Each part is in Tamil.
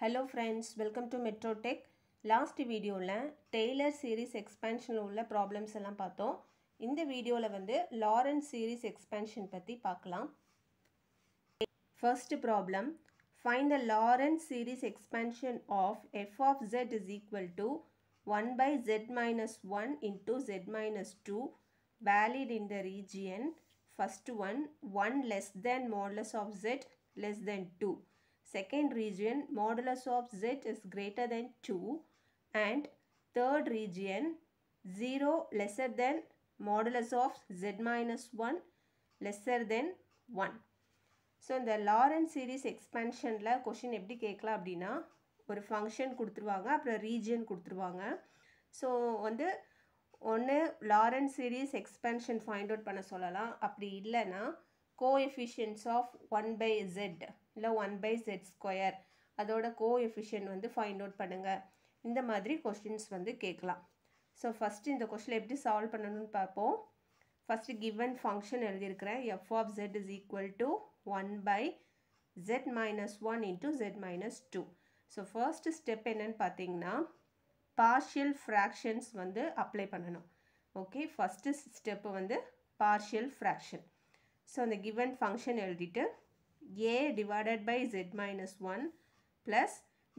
Hello friends, welcome to Metro Tech. Last video la Taylor series expansion உள்ள problems எல்லாம் பார்த்தோம். இந்த வீடியோல வந்து Lorentz series expansion பத்தி பார்க்கலாம். First problem, find the Lorentz series expansion of f of z is equal to 1 by z minus 1 into z minus 2 valid in the region. First one, 1 less than modulus of z less than 2. Second region, modulus of z is greater than 2, and third region, 0 lesser than modulus of z minus 1 lesser than 1. So, இந்த Lorentz series expansionல question எப்படி கேட்கலாம் அப்படின்னா ஒரு ஃபங்க்ஷன் கொடுத்துருவாங்க அப்புறம் ரீஜியன் கொடுத்துருவாங்க. ஸோ வந்து ஒன்று Lorentz series expansion find out பண்ண சொல்லலாம். அப்படி இல்லைன்னா கோஎஃபிஷியன்ட்ஸ் ஆஃப் 1 by z இல்லை 1 by z ஸ்கொயர் அதோட கோஎஃபிஷியன்ட் வந்து ஃபைண்ட் அவுட் பண்ணுங்கள். இந்த மாதிரி கொஷின்ஸ் வந்து கேட்கலாம். ஸோ ஃபஸ்ட்டு இந்த கொஷினில் எப்படி சால்வ் பண்ணணும்னு பார்ப்போம். ஃபஸ்ட்டு கிவன் ஃபங்க்ஷன் எழுதியிருக்கிறேன். F of z is equal to 1 by z minus 1 into z minus 2. So first step என்னன்னு பார்த்தீங்கன்னா பார்ஷியல் ஃப்ராக்ஷன்ஸ் வந்து அப்ளை பண்ணணும். ஓகே, ஃபஸ்ட்டு ஸ்டெப்பு வந்து பார்ஷியல் ஃப்ராக்ஷன். ஸோ அந்த கிவன் ஃபங்க்ஷன் எழுதிட்டு a divided by z minus 1 plus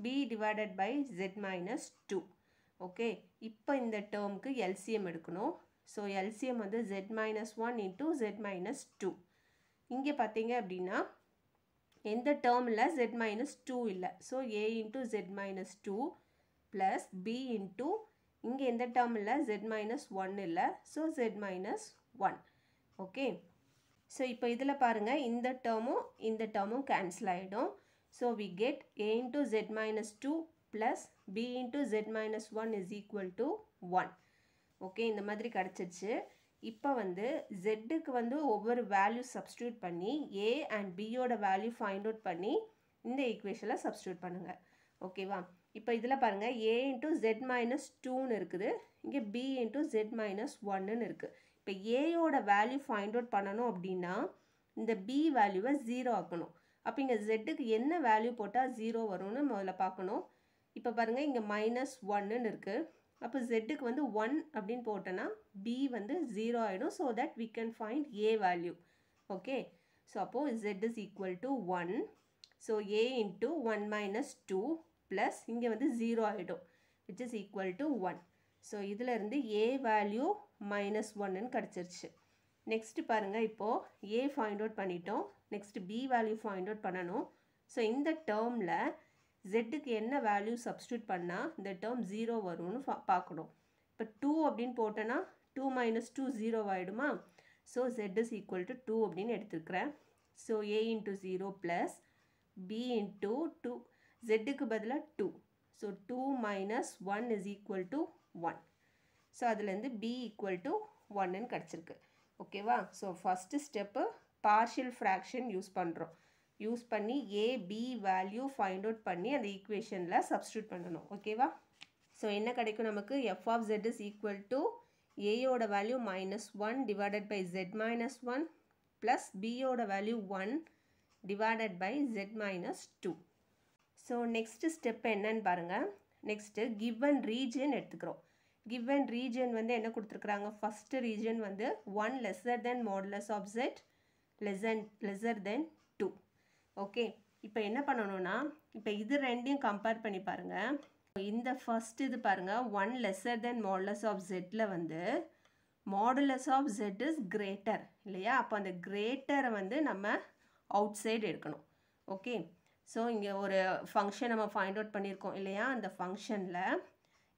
b divided by z minus 2. Okay, இப்போ இந்த டேர்முக்கு LCM எடுக்கணும். ஸோ LCM வந்து z minus 1 into z minus 2. இங்கே பார்த்தீங்க அப்படின்னா எந்த டேர்மில் z minus 2 இல்லை. So a into z minus 2 plus b into இங்கே எந்த டேர்மில் z minus 1 இல்லை. So z minus 1. Okay, so இப்போ இதில் பாருங்கள் இந்த டேர்மும் கேன்சல் ஆகிடும். So we get a into z minus 2 plus b into z minus 1 is equal to 1. Okay, இந்த மாதிரி கிடச்சிச்சு. இப்போ வந்து zக்கு வந்து ஒவ்வொரு வேல்யூ சப்ஸ்டியூட் பண்ணி a அண்ட் bயோட வேல்யூ ஃபைண்ட் அவுட் பண்ணி இந்த ஈக்குவேஷனில் சப்ஸ்டியூட் பண்ணுங்கள். ஓகேவா, இப்போ இதில் பாருங்கள் a into z minus 2ன்னு இருக்குது, இங்கே b into z minus 1ன்னு இருக்குது. இப்போ ஏயோட வேல்யூ ஃபைண்ட் அவுட் பண்ணணும் அப்படின்னா இந்த b வேல்யூவை 0 ஆக்கணும். அப்போ இங்கே zக்கு என்ன வேல்யூ போட்டால் 0 வரும்னு முதல்ல பார்க்கணும். இப்போ பாருங்கள் இங்கே -1ன்னு இருக்குது. அப்போ zக்கு வந்து 1 அப்படின்னு போட்டோன்னா b வந்து 0 ஆகிடும். So that we can find a value. Okay, so அப்போது z is equal to 1. So a into 1 minus 2 plus இங்கே வந்து 0 ஆகிடும் which is equal to 1. So இதில் இருந்து a வேல்யூ -1ன்னு கிடச்சிருச்சு. நெக்ஸ்ட்டு பாருங்கள், இப்போது a ஃபைண்ட் அவுட் பண்ணிட்டோம். Next b value find out பண்ணணும். ஸோ இந்த டேர்மில் zக்கு என்ன வேல்யூ சப்ஸ்டியூட் பண்ணால் இந்த டேர்ம் 0 வரும்னு பார்க்கணும். இப்போ 2 அப்படின்னு போட்டோன்னா 2 minus 2 0 ஆகிடுமா. So z is equal to 2 அப்படின்னு எடுத்துக்கிறேன். So a into 0 plus b into 2, zக்கு பதிலாக 2. So 2 minus 1 is equal to 1. So அதுலேருந்து b equal to 1ன்னு கிடச்சிருக்கு. ஓகேவா, so first step partial fraction use பண்ணுறோம். யூஸ் பண்ணி a b value find out பண்ணி அந்த ஈக்குவேஷனில் சப்ஸ்டியூட் பண்ணணும். ஓகேவா, ஸோ என்ன கிடைக்கும் நமக்கு f of z is equal to aயோட value -1 divided by z minus 1 plus bயோட value 1 divided by z minus 2. So next step என்னன்னு பாருங்கள். நெக்ஸ்ட்டு கிவன் ரீஜன் எடுத்துக்கிறோம். கிவன் ரீஜன் வந்து என்ன கொடுத்துருக்குறாங்க, ஃபஸ்ட்டு ரீஜன் வந்து 1 lesser than modulus of z lesser than 2. Okay, இப்போ என்ன பண்ணணும்னா இப்போ இது ரெண்டையும் கம்பேர் பண்ணி பாருங்கள். இந்த ஃபஸ்ட் இது பாருங்கள் 1 lesser than modulus of zல வந்து modulus of z is greater இல்லையா. அப்போ அந்த கிரேட்டரை வந்து நம்ம அவுட் சைடு எடுக்கணும். ஓகே, ஸோ இங்கே ஒரு ஃபங்க்ஷன் நம்ம ஃபைண்ட் அவுட் பண்ணியிருக்கோம் இல்லையா. அந்த ஃபங்க்ஷனில்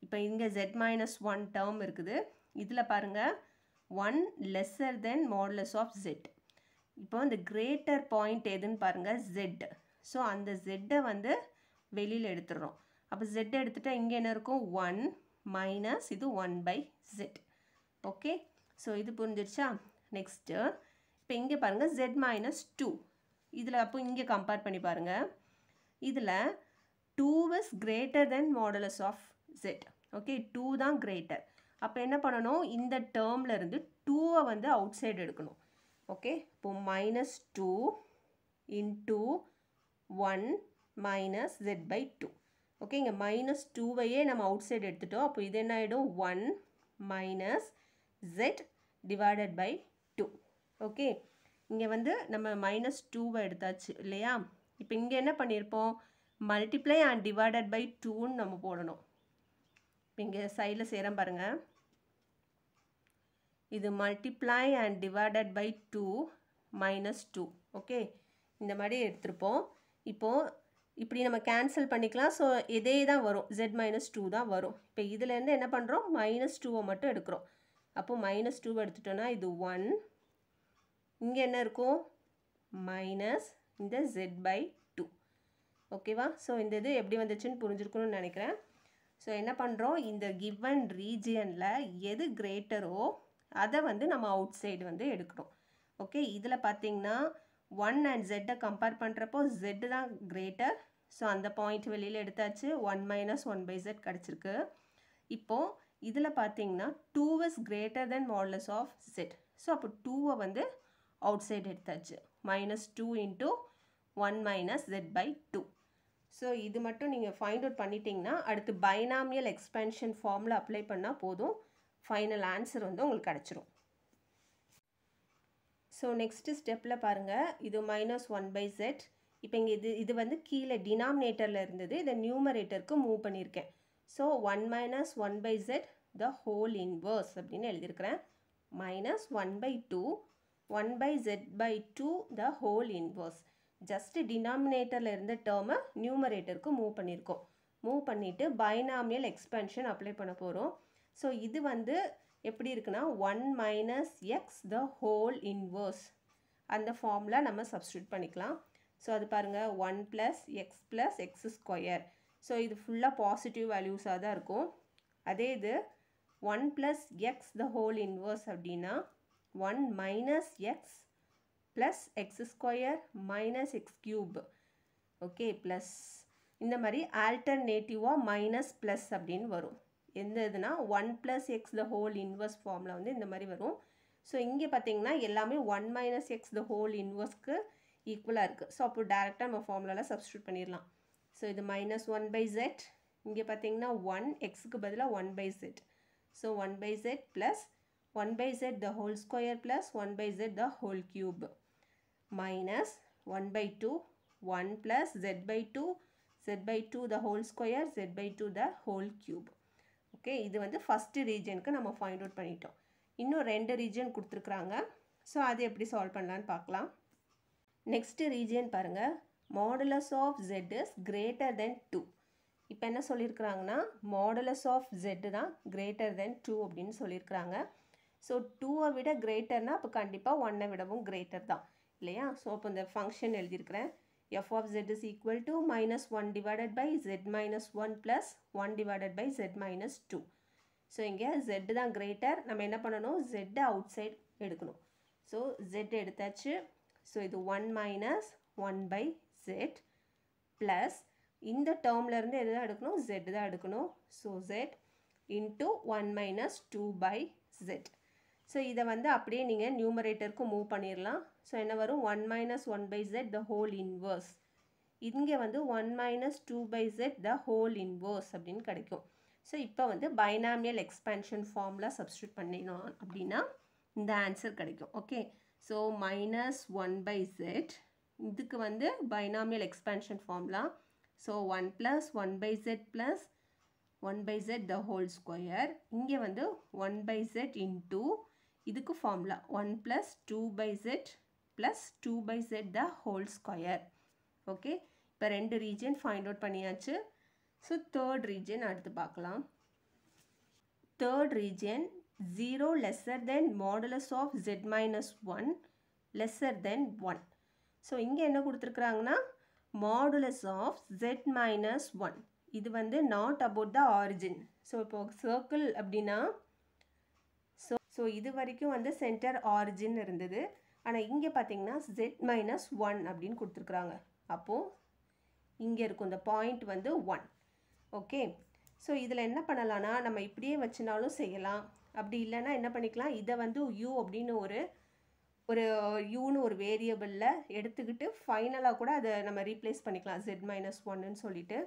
இப்போ இங்கே z minus 1 டேர்ம் இருக்குது. இதில் பாருங்கள் 1 lesser than modulus of z. இப்போ இந்த கிரேட்டர் பாயிண்ட் எதுன்னு பாருங்கள் z. ஸோ அந்த z வந்து வெளியில் எடுத்துடுறோம். அப்போ z எடுத்துகிட்டா இங்கே என்ன இருக்கும் 1 மைனஸ் இது 1 by z. ஓகே, ஸோ இது புரிஞ்சிருச்சா. நெக்ஸ்ட்டு இப்போ இங்கே பாருங்கள் z minus 2. இதில் அப்போ இங்கே கம்பேர் பண்ணி பாருங்கள். இதில் 2 is greater than modulus of z. Okay, 2 தான் கிரேட்டர். அப்போ என்ன பண்ணணும், இந்த டேர்மில் இருந்து 2வை வந்து அவுட் சைடு எடுக்கணும். ஓகே, இப்போ -2 into 1 minus z by 2. Okay, இங்கே minus 2வையே நம்ம அவுட் சைடு எடுத்துட்டோம். அப்போ இது என்ன ஆகிடும்? 1 minus z divided by 2. Okay, இங்கே வந்து நம்ம minus 2வை எடுத்தாச்சு இல்லையா? இப்போ இங்கே என்ன பண்ணியிருப்போம்? multiply and divided by 2ன்னு நம்ம போடணும். இப்போ இங்கே சைடில் செய்கிறேன் பாருங்கள். இது multiply and divided by 2 minus 2. Okay, இந்த மாதிரி எடுத்திருப்போம். இப்போது இப்படி நம்ம கேன்சல் பண்ணிக்கலாம். ஸோ இதே தான் வரும், z minus 2 தான் வரும். இப்போ இதுலேருந்து என்ன பண்ணுறோம்? minus 2வை மட்டும் எடுக்கிறோம். அப்போது minus 2வை எடுத்துட்டோன்னா இது 1. இங்கே என்ன இருக்கும்? மைனஸ் இந்த z by 2. ஓகேவா? ஸோ இந்த இது எப்படி வந்துச்சுன்னு புரிஞ்சிருக்கணும்னு நினைக்கிறேன். ஸோ என்ன பண்ணுறோம்? இந்த கிவன் ரீஜியனில் எது கிரேட்டரோ அதை வந்து நம்ம அவுட் சைடு வந்து எடுக்கிறோம். ஓகே, இதில் பார்த்தீங்கன்னா 1 and z கம்பேர் பண்ணுறப்போ z தான் கிரேட்டர். ஸோ அந்த பாயிண்ட் வெளியில் எடுத்தாச்சு. 1 minus 1 by z கிடச்சிருக்கு. இப்போது இதில் பார்த்தீங்கன்னா 2 is greater than modulus of z. So அப்போ 2வை வந்து அவுட் சைடு எடுத்தாச்சு. minus 2 into 1 minus z by 2. So இது மட்டும் நீங்கள் ஃபைண்ட் அவுட் பண்ணிட்டீங்கன்னா அடுத்து பைனாமியல் எக்ஸ்பென்ஷன் ஃபார்மில் அப்ளை பண்ணால் போதும். ஃபைனல் ஆன்சர் வந்து உங்களுக்கு கிடச்சிரும். ஸோ நெக்ஸ்ட்டு ஸ்டெப்பில் பாருங்கள், இது minus 1 by z. இப்போ இங்கே இது வந்து கீழே டினாமினேட்டரில் இருந்தது, இதை நியூமரேட்டருக்கு மூவ் பண்ணியிருக்கேன். So 1 minus 1 by z the whole inverse அப்படின்னு எழுதியிருக்கிறேன். minus 1 by 2 1 by z by 2 the whole inverse. Just டினாமினேட்டரில் இருந்த டேர்மை நியூமரேட்டருக்கு மூவ் பண்ணியிருக்கோம். மூவ் பண்ணிவிட்டு பைனாமியல் எக்ஸ்பென்ஷன் அப்ளை பண்ண போகிறோம். ஸோ இது வந்து எப்படி இருக்குன்னா 1 minus x the whole inverse அந்த ஃபார்மில் நம்ம சப்ஸ்டியூட் பண்ணிக்கலாம். ஸோ அது பாருங்கள் 1 plus x ஸ்கொயர். ஸோ இது ஃபுல்லாக பாசிட்டிவ் வேல்யூஸாக தான் இருக்கும். அதே இது 1 plus x the whole inverse அப்படின்னா 1 minus x plus x square minus x cube. Okay, plus இந்த மாதிரி ஆல்டர்னேட்டிவாக மைனஸ் ப்ளஸ் அப்படின்னு வரும். எந்த இதுனா 1 plus x the whole inverse ஃபார்மில் வந்து இந்த மாதிரி வரும். ஸோ இங்கே பார்த்தீங்கன்னா எல்லாமே 1 minus x the whole inverseக்கு ஈக்குவலாக இருக்குது. ஸோ அப்போ டேரெக்டாக நம்ம ஃபார்முலாவில் சப்ஸ்டியூட் பண்ணிடலாம். ஸோ இது minus 1 by z. இங்கே பார்த்தீங்கன்னா 1 xக்கு பதிலாக 1 by z. So 1 by z plus 1 by z the whole square plus 1 by z the whole cube minus 1 by 2 1 plus z by 2 the whole square z by 2 the whole cube. Okay, இது வந்து ஃபஸ்ட்டு ரீஜனுக்கு நம்ம ஃபைண்ட் அவுட் பண்ணிட்டோம். இன்னும் 2 ரீஜன் கொடுத்துருக்குறாங்க. ஸோ அது எப்படி சால்வ் பண்ணலான்னு பார்க்கலாம். நெக்ஸ்ட்டு ரீஜன் பாருங்கள், modulus of z is greater than 2. இப்போ என்ன சொல்லியிருக்கிறாங்கன்னா மாடுலஸ் ஆஃப் z தான் கிரேட்டர் தென் 2 அப்படின்னு சொல்லியிருக்கிறாங்க. ஸோ 2வை விட கிரேட்டர்னால் அப்போ கண்டிப்பாக 1ஐ விடவும் கிரேட்டர் தான் இல்லையா? ஸோ அப்போ இந்த ஃபங்க்ஷன் எழுதியிருக்கிறேன். f of z is equal to minus 1 divided by z minus 1 plus 1 divided by z minus 2. So இங்கே z தான் கிரேட்டர். நம்ம என்ன பண்ணணும்? z அவுட் சைட் எடுக்கணும். ஸோ z எடுத்தாச்சு. ஸோ இது 1 minus 1 by z plus இந்த டேர்ம்லேருந்து எது தான் எடுக்கணும்? z தான் எடுக்கணும். So z into 1 minus 2 by z. So இதை வந்து அப்படியே நீங்கள் நியூமரேட்டருக்கு மூவ் பண்ணிடலாம். ஸோ என்ன வரும்? 1 minus 1 by z the whole inverse. இங்கே வந்து 1 minus 2 by z the whole inverse அப்படின்னு கிடைக்கும். ஸோ இப்போ வந்து பைனாமியல் எக்ஸ்பென்ஷன் ஃபார்மில் சப்ஸ்டியூட் பண்ணினோம் அப்படின்னா இந்த ஆன்சர் கிடைக்கும். Okay, so minus 1 by z இதுக்கு வந்து binomial எக்ஸ்பென்ஷன் formula. So 1 plus 1 by z plus 1 by z the whole square. இங்கே வந்து 1 by z into இதுக்கு formula 1 plus 2 by z plus 2 by z the whole square. Okay, இப்போ 2 ரீஜன் ஃபைண்ட் அவுட் பண்ணியாச்சு. ஸோ தேர்ட் ரீஜன் அடுத்து பார்க்கலாம். Third region 0 lesser than modulus of z minus 1 lesser than 1. So இங்கே என்ன கொடுத்துருக்குறாங்கன்னா modulus of z minus 1. இது வந்து not about the origin. So இப்போ சர்க்கிள் அப்படின்னா ஸோ இது வரைக்கும் வந்து சென்டர் ஆரிஜின் இருந்தது. ஆனால் இங்கே பார்த்தீங்கன்னா z minus 1 அப்படின்னு கொடுத்துருக்குறாங்க. அப்போது இங்கே இருக்கும் இந்த பாயிண்ட் வந்து 1. ஓகே, ஸோ இதில் என்ன பண்ணலான்னா நம்ம இப்படியே வச்சுனாலும் செய்யலாம். அப்படி இல்லைன்னா என்ன பண்ணிக்கலாம், இதை வந்து u அப்படின்னு ஒரு ஒரு யூன்னு ஒரு வேரியபிளில் எடுத்துக்கிட்டு ஃபைனலாக கூட அதை நம்ம ரீப்ளேஸ் பண்ணிக்கலாம் z-1ன்னு சொல்லிட்டு.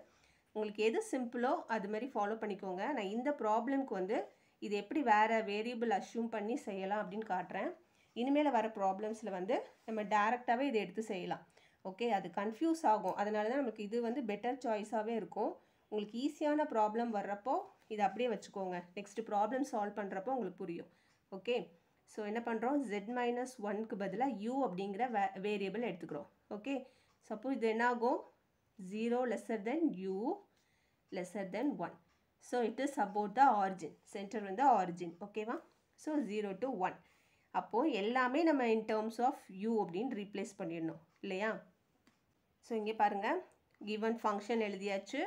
உங்களுக்கு எது சிம்பிளோ அது மாதிரி ஃபாலோ பண்ணிக்கோங்க. நான் இந்த ப்ராப்ளம்க்கு வந்து இது எப்படி வேறு வேரியபிள் அஷ்யூம் பண்ணி செய்யலாம் அப்படின்னு காட்டுறேன். இனிமேல் வர ப்ராப்ளம்ஸில் வந்து நம்ம டேரெக்டாகவே இதை எடுத்து செய்யலாம். ஓகே, அது கன்ஃபியூஸ் ஆகும். அதனால தான் நமக்கு இது வந்து பெட்டர் சாய்ஸாகவே இருக்கும். உங்களுக்கு ஈஸியான ப்ராப்ளம் வர்றப்போ இதை அப்படியே வச்சுக்கோங்க. நெக்ஸ்ட் ப்ராப்ளம் சால்வ் பண்ணுறப்போ உங்களுக்கு புரியும். ஓகே, ஸோ என்ன பண்ணுறோம், z-1க்கு பதிலாக u அப்படிங்கிற வேரியபிள் எடுத்துக்கிறோம். ஓகே, சப்போஸ் இது என்ன ஆகும், 0 lesser than u lesser than 1. So it is about the origin. Center வந்து origin. ஓகேவா? So 0 to 1. அப்போது எல்லாமே நம்ம in terms of u அப்படின்னு ரீப்ளேஸ் பண்ணிடணும் இல்லையா? ஸோ இங்கே பாருங்கள், given function எழுதியாச்சு.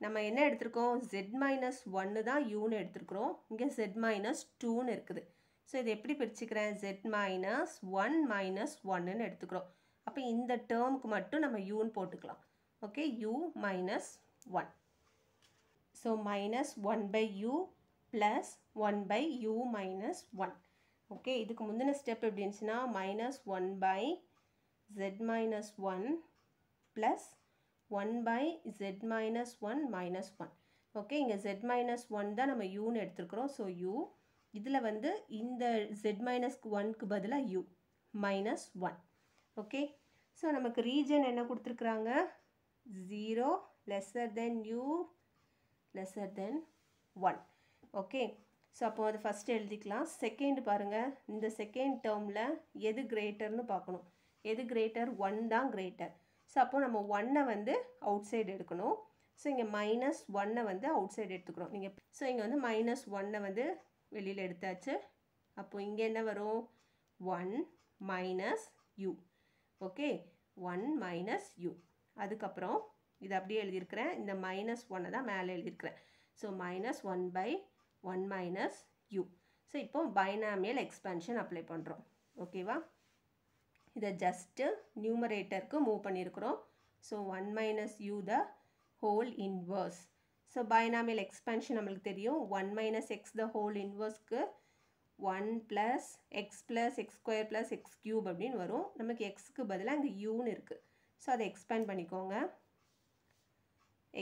நம்ம என்ன எடுத்திருக்கோம், z-1 தான் uன்னு எடுத்திருக்கிறோம். இங்கே z-2ன்னு இருக்குது. ஸோ இதை எப்படி பிரிச்சுக்கிறேன், z-1 minus 1ன்னு எடுத்துக்கிறோம். அப்போ இந்த டேர்முக்கு மட்டும் நம்ம uன்னு போட்டுக்கலாம். Okay, u minus 1. So minus 1 by u plus 1 by u minus 1. Okay, இதுக்கு முந்தின ஸ்டெப் எப்படி இருந்துச்சுன்னா minus 1 by z minus 1 plus 1 by z minus 1 minus 1. Okay, இங்கே z minus 1 தான் நம்ம uன்னு எடுத்துருக்கிறோம். ஸோ u இதில் வந்து இந்த z minus 1க்கு பதிலாக u minus 1. ஓகே, ஸோ நமக்கு ரீஜன் என்ன கொடுத்துருக்குறாங்க, 0 lesser than u lesser than 1. Okay, so அப்போ அது ஃபஸ்ட்டு எழுதிக்கலாம். செகண்ட் பாருங்கள், இந்த செகண்ட் டேர்மில் எது கிரேட்டர்னு பார்க்கணும். எது கிரேட்டர், 1 தான் கிரேட்டர். ஸோ அப்போது நம்ம 1 வந்து அவுட் சைடு எடுக்கணும். ஸோ இங்கே மைனஸ் 1 வந்து அவுட் சைடு எடுத்துக்கிறோம். நீங்கள் ஸோ இங்கே வந்து மைனஸ் 1 வந்து வெளியில் எடுத்தாச்சு. அப்போது இங்கே என்ன வரும், 1 minus u. Okay, 1 minus u. அதுக்கப்புறம் இது அப்படியே எழுதியிருக்கிறேன், இந்த மைனஸ் 1 தான் மேலே எழுதியிருக்கிறேன். So minus 1 by 1 minus u. So இப்போ பைனாமியல் எக்ஸ்பேன்ஷன் அப்ளை பண்ணுறோம். ஓகேவா, இதை ஜஸ்ட்டு நியூமரேட்டருக்கு மூவ் பண்ணியிருக்கிறோம். So 1 minus u the whole inverse. So binomial expansion நம்மளுக்கு தெரியும், 1 மைனஸ் எக்ஸ் த ஹோல் இன்வர்ஸ்க்கு 1 plus x plus x square plus x cube அப்படின்னு வரும். நமக்கு எக்ஸுக்கு பதிலாக இங்கே யூன்னு இருக்குது. ஸோ அதை எக்ஸ்பேண்ட் பண்ணிக்கோங்க.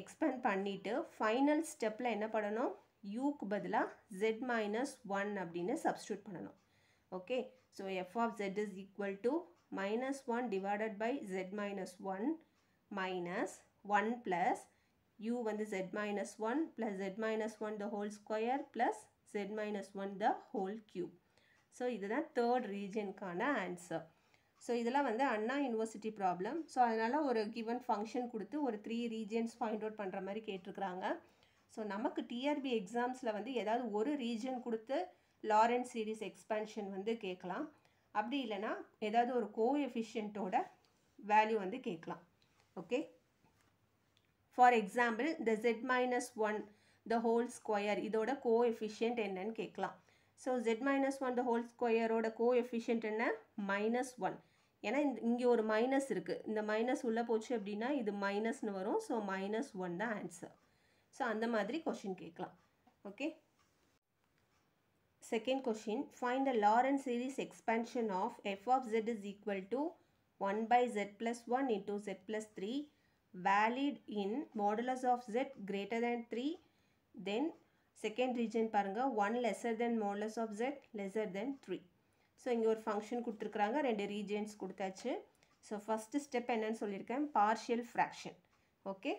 எக்ஸ்பேண்ட் பண்ணிவிட்டு ஃபைனல் ஸ்டெப்பில் என்ன பண்ணணும், யூக்கு பதிலாக z minus 1 அப்படின்னு சப்ஸ்டியூட் பண்ணணும். Okay, so f of z is equal to minus 1 divided by z minus 1 minus 1 plus u வந்து z minus 1 plus z minus 1 the whole square plus z minus 1 the whole cube. So இதுதான் தேர்ட் ரீஜனுக்கான ஆன்சர். ஸோ இதெல்லாம் வந்து அண்ணா யூனிவர்சிட்டி ப்ராப்ளம். ஸோ அதனால் ஒரு கிவன் ஃபங்க்ஷன் கொடுத்து ஒரு 3 ரீஜன்ஸ் ஃபைண்ட் அவுட் பண்ணுற மாதிரி கேட்டிருக்கிறாங்க. ஸோ நமக்கு டிஆர்பி எக்ஸாம்ஸில் வந்து ஏதாவது ஒரு ரீஜன் கொடுத்து லாரன்ஸ் சீரிஸ் எக்ஸ்பேன்ஷன் வந்து கேட்கலாம். அப்படி இல்லைனா ஏதாவது ஒரு கோஎஃபிஷியன்ட்டோட வேல்யூ வந்து கேட்கலாம். ஓகே, ஃபார் எக்ஸாம்பிள் இந்த z minus 1 the whole square இதோட கோஎஃபிஷியன்ட் என்னன்னு கேட்கலாம். So z minus 1 the whole squareோட கோஎஃபிஷியன்ட் என்ன, -1. ஏன்னா இங்கே ஒரு மைனஸ் இருக்குது, இந்த மைனஸ் உள்ளே போச்சு அப்படின்னா இது மைனஸ்னு வரும். ஸோ -1 தான் ஆன்சர். ஸோ அந்த மாதிரி கொஷின் கேட்கலாம். Okay, second question, find the Laurent series expansion of f of z is equal to 1 by z plus 1 into z plus 3 valid in modulus of z greater than 3. Then second region பாருங்க, 1 lesser than modulus of z lesser than 3. So இங்கே ஒரு ஃபங்க்ஷன் கொடுத்துருக்குறாங்க, 2 ரீஜன்ஸ் கொடுத்தாச்சு. ஸோ ஃபஸ்ட்டு ஸ்டெப் என்னன்னு சொல்லியிருக்கேன், பார்ஷியல் ஃப்ராக்ஷன். ஓகே,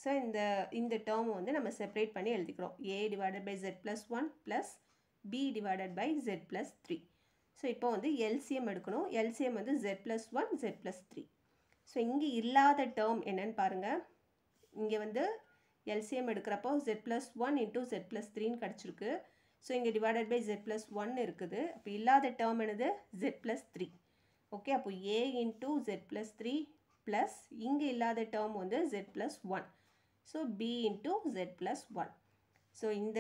ஸோ இந்த டேர்ம் வந்து நம்ம செப்பரேட் பண்ணி எழுதிக்கிறோம், a divided by z plus 1 plus b divided by z plus 3. So இப்போ வந்து எல்சிஎம் எடுக்கணும். எல்சிஎம் வந்து z plus 1 z plus 3. So இங்கே இல்லாத டேர்ம் என்னன்னு பாருங்கள், இங்கே வந்து எல்சிஎம் எடுக்கிறப்போ z plus 1 into z plus 3ன்னு கிடச்சிருக்கு. ஸோ இங்கே டிவைடட் பை z plus 1 இருக்குது. அப்போ இல்லாத டேர்ம் என்னது, z plus 3. ஓகே, அப்போ a into z plus 3 plus இங்கே இல்லாத டேர்ம் வந்து z plus 1. So b into z plus 1. So இந்த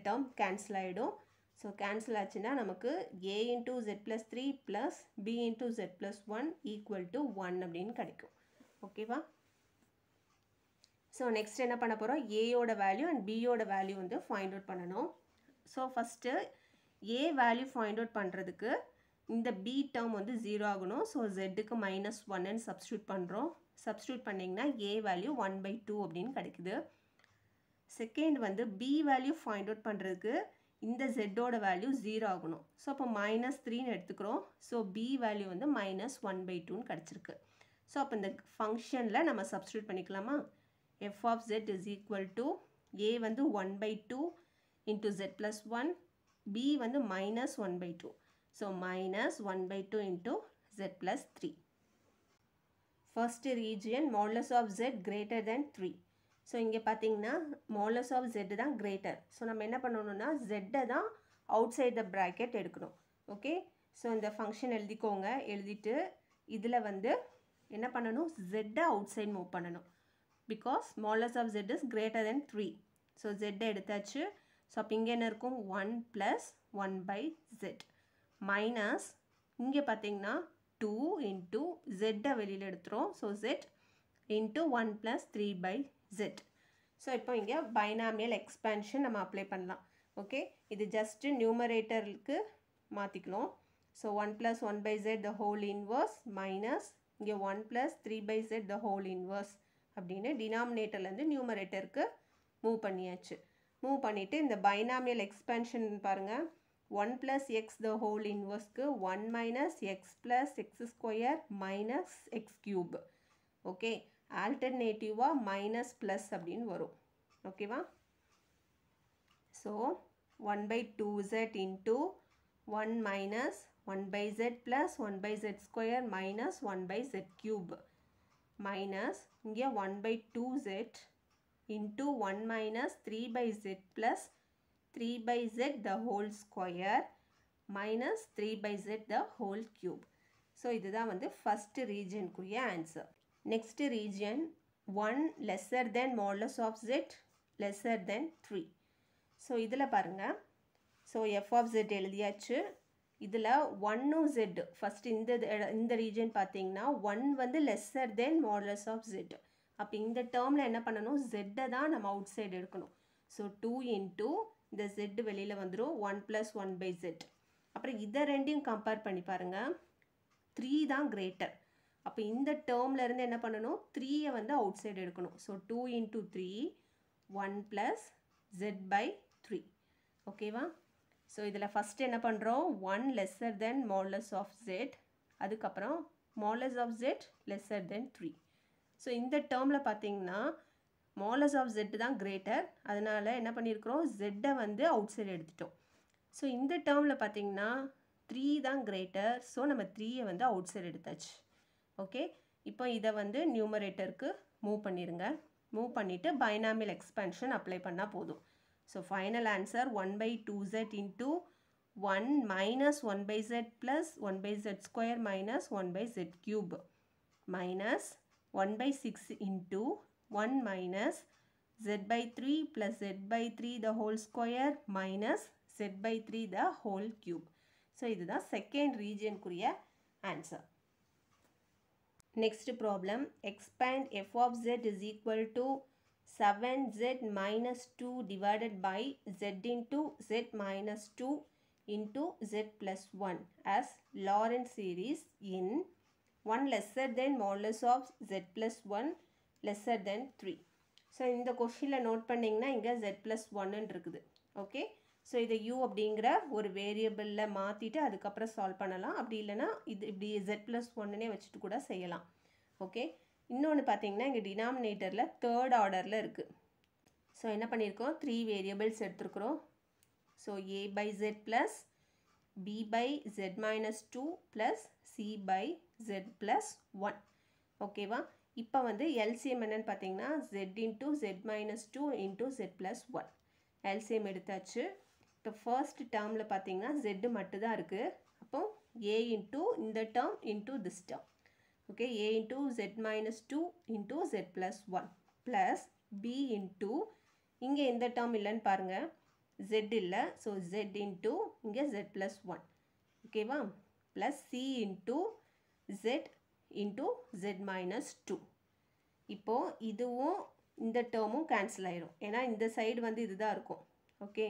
டேர்ம் கேன்சல் ஆகிடும். ஸோ கேன்சல் ஆச்சுன்னா நமக்கு a into z plus 3 plus b into z plus 1 equal to 1 அப்படின்னு கிடைக்கும். ஓகேவா, ஸோ நெக்ஸ்ட் என்ன பண்ண போகிறோம், ஏயோட வேல்யூ அண்ட் பியோட வேல்யூ வந்து ஃபைண்ட் அவுட் பண்ணணும். So first A value find out பண்ணுறதுக்கு இந்த b term வந்து 0 ஆகணும். ஸோ zக்கு -1 ன்னு சப்ஸ்டியூட் பண்ணுறோம். சப்ஸ்டியூட் பண்ணிங்கன்னா a வேல்யூ 1/2 அப்படின்னு கிடைக்குது. செகண்ட் வந்து b வேல்யூ ஃபைண்ட் அவுட் பண்ணுறதுக்கு இந்த zோட வேல்யூ 0 ஆகணும். ஸோ அப்போ -3ன்னு எடுத்துக்கிறோம். ஸோ b வேல்யூ வந்து -1/2ன்னு கிடச்சிருக்கு. ஸோ அப்போ இந்த ஃபங்க்ஷனில் நம்ம சப்ஸ்டியூட் பண்ணிக்கலாமா? f of z is equal to a வந்து 1/2 into z plus 1, b வந்து -1/2. So -1/2 into z plus 3. First region modulus of z greater than 3. So இங்கே பார்த்தீங்கன்னா modulus of z தான் greater. So நம்ம என்ன பண்ணணும்னா z தான் outside the bracket எடுக்கணும். ஓகே, ஸோ இந்த ஃபங்க்ஷன் எழுதிக்கோங்க. எழுதிட்டு இதில் வந்து என்ன பண்ணணும், z outside மூவ் பண்ணணும். Because modulus of z is greater than 3. So z எடுத்தாச்சு. ஸோ அப்போ இங்கே என்ன இருக்கும், 1 plus 1/z மைனஸ் இங்கே பார்த்தீங்கன்னா 2 into z வெளியில் எடுத்துரும். So z into 1 plus 3/z. So இப்போ இங்கே பைனாமியல் எக்ஸ்பேன்ஷன் நம்ம அப்ளை பண்ணலாம். ஓகே, இது ஜஸ்ட்டு நியூமரேட்டருக்கு மாற்றிக்கணும். So 1 plus 1/z the whole inverse minus இங்கே 1 plus 3/z the whole inverse அப்படின்னு டினாமினேட்டர்லேருந்து நியூமரேட்டருக்கு மூவ் பண்ணியாச்சு. மூவ் பண்ணிவிட்டு இந்த பைனாமியல் எக்ஸ்பேன்ஷன் பாருங்கள். 1 plus x the whole inverseக்கு 1 minus x plus x square minus x cube. Okay, ஆல்டர்னேட்டிவாக மைனஸ் ப்ளஸ் அப்படின்னு வரும். ஓகேவா? So 1/2z into 1 minus 1/z plus 1/z square minus 1/z cube minus இங்கே 1/2z into 1 minus 3/z plus 3/z the whole square minus 3/z the whole cube. So இதுதான் வந்து first region குரிய answer. Next region 1 lesser than modulus of z lesser than 3. So இதில் பாருங்க. So f of z எழுதியாச்சு. இதில் 1 z first இந்த region பார்த்தீங்கன்னா 1 வந்து lesser than modulus of z. அப்போ இந்த டேர்மில் என்ன பண்ணணும், z தான் நம்ம அவுட் சைடு எடுக்கணும். ஸோ 2 into இந்த z வெளியில் வந்துடும் 1 plus 1/z. அப்புறம் இதை ரெண்டையும் கம்பேர் பண்ணி பாருங்கள். 3 தான் கிரேட்டர். அப்போ இந்த டேர்ம்லேருந்து என்ன பண்ணணும், 3யை வந்து அவுட் சைடு எடுக்கணும். So 2 into 3 1 plus z/3. ஓகேவா? ஸோ இதில் ஃபஸ்ட்டு என்ன பண்ணுறோம், 1 lesser than modulus of z, அதுக்கப்புறம் modulus of z lesser than 3. So இந்த டேர்மில் பார்த்தீங்கன்னா modulus of z தான் கிரேட்டர். அதனால் என்ன பண்ணியிருக்கிறோம், z வந்து அவுட் சைடு எடுத்துட்டோம். ஸோ இந்த டேர்மில் பார்த்தீங்கன்னா 3 தான் கிரேட்டர். ஸோ நம்ம 3யை வந்து அவுட் சைடு எடுத்தாச்சு. ஓகே, இப்போ இதை வந்து நியூமரேட்டருக்கு மூவ் பண்ணிடுங்க. மூவ் பண்ணிவிட்டு பைனாமியல் எக்ஸ்பேன்ஷன் அப்ளை பண்ணால் போதும். So final answer 1/2z into 1 minus 1/z plus 1/z square minus 1/z cube minus 1/6 into 1 minus z/3 plus z/3 the whole square minus z/3 the whole cube. So இதுதான் செகண்ட் ரீஜன் குரிய answer. Next problem, expand f of z is equal to 7z minus 2 divided by z into z minus 2 into z plus 1 as Lorentz series in 1 lesser than modulus of z plus 1 lesser than 3. So இந்த கொஷினில் நோட் பண்ணிங்கன்னா இங்கே z plus 1 இருக்குது. ஓகே, ஸோ இதை u அப்படிங்கிற ஒரு வேரியபிளில் மாற்றிட்டு அதுக்கப்புறம் சால்வ் பண்ணலாம். அப்படி இல்லைனா இது இப்படி z plus 1னே வச்சுட்டு கூட செய்யலாம். ஓகே, இன்னொன்று பார்த்தீங்கன்னா இங்கே டினாமினேட்டரில் தேர்ட் ஆர்டரில் இருக்குது. ஸோ என்ன பண்ணியிருக்கோம், 3 வேரியபிள்ஸ் எடுத்துருக்குறோம். So a/z plus b/z minus 2 plus c/z plus 1. ஓகேவா? இப்போ வந்து எல்சிஎம் என்னன்னு பார்த்தீங்கன்னா z into z minus 2 into z plus 1. LCM எடுத்தாச்சு. இப்போ ஃபர்ஸ்ட் டேர்மில் பார்த்தீங்கன்னா z மட்டும்தான் இருக்குது. அப்போ a into இந்த term into this term. Okay, a into z minus 2 into z plus 1 plus b into இங்கே இந்த டேர்ம் இல்லைன்னு பாருங்கள், z இல்லை. ஸோ z into இங்கே z plus 1. ஓகேவா? plus c into z into z minus 2. இப்போது இதுவும் இந்த டேர்மும் கேன்சல் ஆயிரும். ஏன்னா இந்த சைடு வந்து இதுதான் இருக்கும். ஓகே,